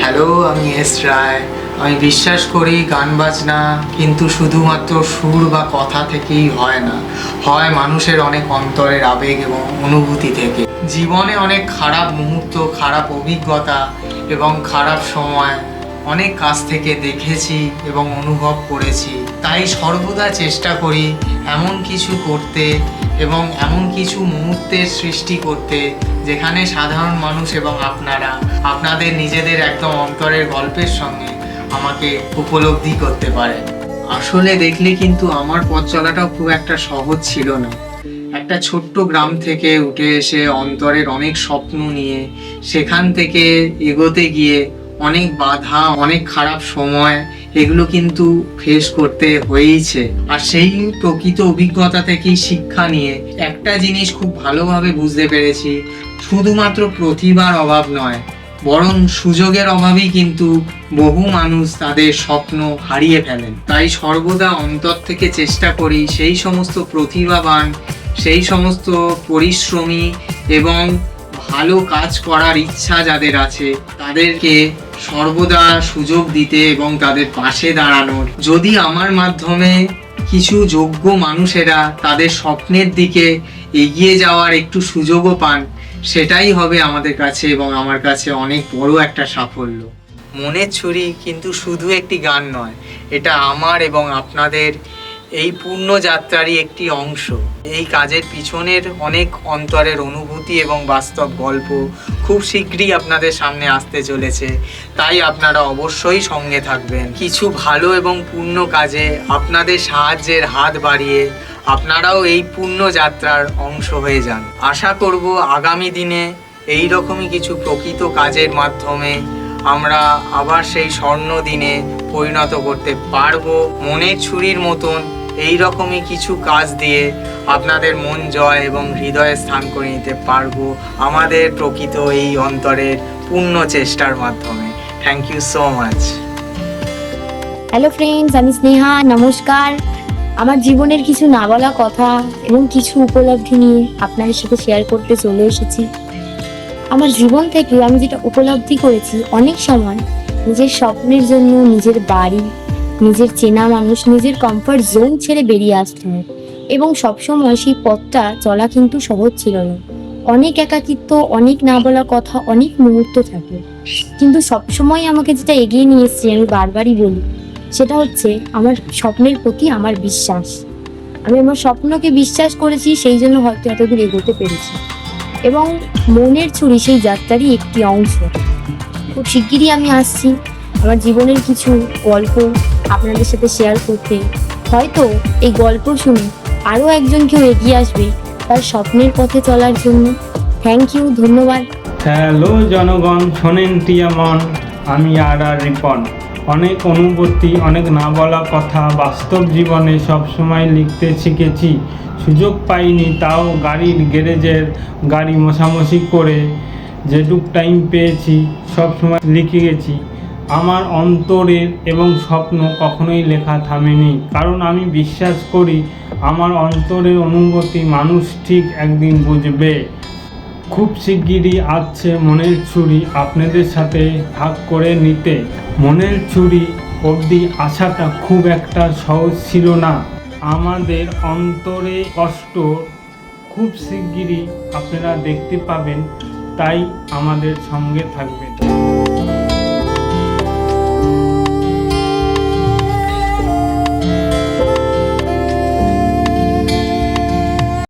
Hello, আমি S রায়। আমি বিশ্বাস করি গান বাজনা কিন্তু শুধুমাত্র সুর বা কথা থেকেই হয় না, হয় মানুষের অনেক অন্তরের আবেগ এবং অনুভূতি থেকে। জীবনে অনেক খারাপ মুহূর্ত, খারাপ অভিজ্ঞতা এবং খারাপ সময় অনেক কাছ থেকে দেখেছি এবং অনুভব করেছি। তাই সর্বদা চেষ্টা করি এমন কিছু করতে এবং এমন কিছু মুহূর্তের সৃষ্টি করতে যেখানে সাধারণ মানুষ এবং আপনারা আপনাদের নিজেদের একদম অন্তরের গল্পের সঙ্গে আমাকে উপলব্ধি করতে পারেন। আসলে দেখলে কিন্তু আমার পথ চলাটাও খুব একটা সহজ ছিল না। একটা ছোট্ট গ্রাম থেকে উঠে এসে অন্তরের অনেক স্বপ্ন নিয়ে সেখান থেকে এগোতে গিয়ে অনেক বাধা, অনেক খারাপ সময় এগুলো কিন্তু ফেস করতে হয়েইছে। আর সেই প্রকৃত অভিজ্ঞতা থেকেই শিক্ষা নিয়ে একটা জিনিস খুব ভালোভাবে বুঝতে পেরেছি, শুধুমাত্র প্রতিভার অভাব নয়, বরং সুযোগের অভাবেই কিন্তু বহু মানুষ তাদের স্বপ্ন হারিয়ে ফেলেন। তাই সর্বদা অন্তর থেকে চেষ্টা করি সেই সমস্ত প্রতিভাবান, সেই সমস্ত পরিশ্রমী এবং ভালো কাজ করার ইচ্ছা যাদের আছে তাদেরকে সর্বদা সুযোগ দিতে এবং তাদের পাশে দাঁড়ানোর। যদি আমার মাধ্যমে কিছু যোগ্য মানুষেরা তাদের স্বপ্নের দিকে এগিয়ে যাওয়ার একটু সুযোগও পান, সেটাই হবে আমাদের কাছে এবং আমার কাছে অনেক বড় একটা সাফল্য। মনের ছুরি কিন্তু শুধু একটি গান নয়, এটা আমার এবং আপনাদের এই পূর্ণ যাত্রারই একটি অংশ। এই কাজের পিছনের অনেক অন্তরের অনুভূতি এবং বাস্তব গল্প খুব শীঘ্রই আপনাদের সামনে আসতে চলেছে। তাই আপনারা অবশ্যই সঙ্গে থাকবেন। কিছু ভালো এবং পূর্ণ কাজে আপনাদের সাহায্যের হাত বাড়িয়ে আপনারাও এই পূর্ণ যাত্রার অংশ হয়ে যান। আশা করব আগামী দিনে এই রকমই কিছু প্রকৃত কাজের মাধ্যমে আমরা আবার সেই স্বর্ণ দিনে পরিণত করতে পারবো। মনের ছুরির মতন এই রকমই কিছু কাজ দিয়ে আপনাদের মন জয় এবং হৃদয়ে স্থান করে নিতে পারবো আমাদের প্রকৃত এই অন্তরের পূর্ণ চেষ্টার মাধ্যমে। Thank you so much. Hello friends, আমি স্নেহা। নমস্কার। আমার জীবনের কিছু না বলা কথা এবং কিছু উপলব্ধি নিয়ে আপনাদের সাথে শেয়ার করতে চলে এসেছি। আমার জীবন থেকে আমি যেটা উপলব্ধি করেছি, অনেক সময় নিজের স্বপ্নের জন্য নিজের বাড়ি, নিজের চেনা মানুষ, নিজের কমফর্ট জোন ছেড়ে বেরিয়ে আসতে হয় এবং সবসময় সেই পথটা চলা কিন্তু সহজ ছিল না। অনেক একাকিত্ব, অনেক না বলা কথা, অনেক মুহূর্ত থাকে, কিন্তু সবসময় আমাকে যেটা এগিয়ে নিয়ে এসছে, আমি বারবারই বলি, সেটা হচ্ছে আমার স্বপ্নের প্রতি আমার বিশ্বাস। আমি আমার স্বপ্নকে বিশ্বাস করেছি, সেই জন্য হয়তো এতদূর এগোতে পেরেছি এবং মনের ছুরি সেই যাত্রারই একটি অংশ। খুব শিগগিরই আমি আসছি আমার জীবনের কিছু গল্প আপনাদের সাথে শেয়ার করতে। হয়তো এই গল্প শুনে আরও একজন কেউ এগিয়ে আসবে তার স্বপ্নের পথে চলার জন্য। থ্যাংক ইউ, ধন্যবাদ। হ্যালো জনগণ, শোনেন টিয়া মন, আমি আর রিপন। অনেক অনুভূতি, অনেক না বলা কথা বাস্তব জীবনে সবসময় লিখতে শিখেছি। সুযোগ পাইনি, তাও গাড়ির গ্যারেজের গাড়ি মশামশি করে যেটুক টাইম পেয়েছি সবসময় লিখে গেছি। আমার অন্তরের এবং স্বপ্ন কখনোই লেখা থামেনি, কারণ আমি বিশ্বাস করি আমার অন্তরের অনুভূতি মানুষ ঠিক একদিন বুঝবে। খুব শিগগিরই আসছে মনের ছুরি আপনাদের সাথে ভাগ করে নিতে। মনের ছুরি অবধি আসাটা খুব একটা সহজ ছিল না। আমাদের অন্তরে কষ্ট খুব শিগগিরই আপনারা দেখতে পাবেন, তাই আমাদের সঙ্গে থাকবেন।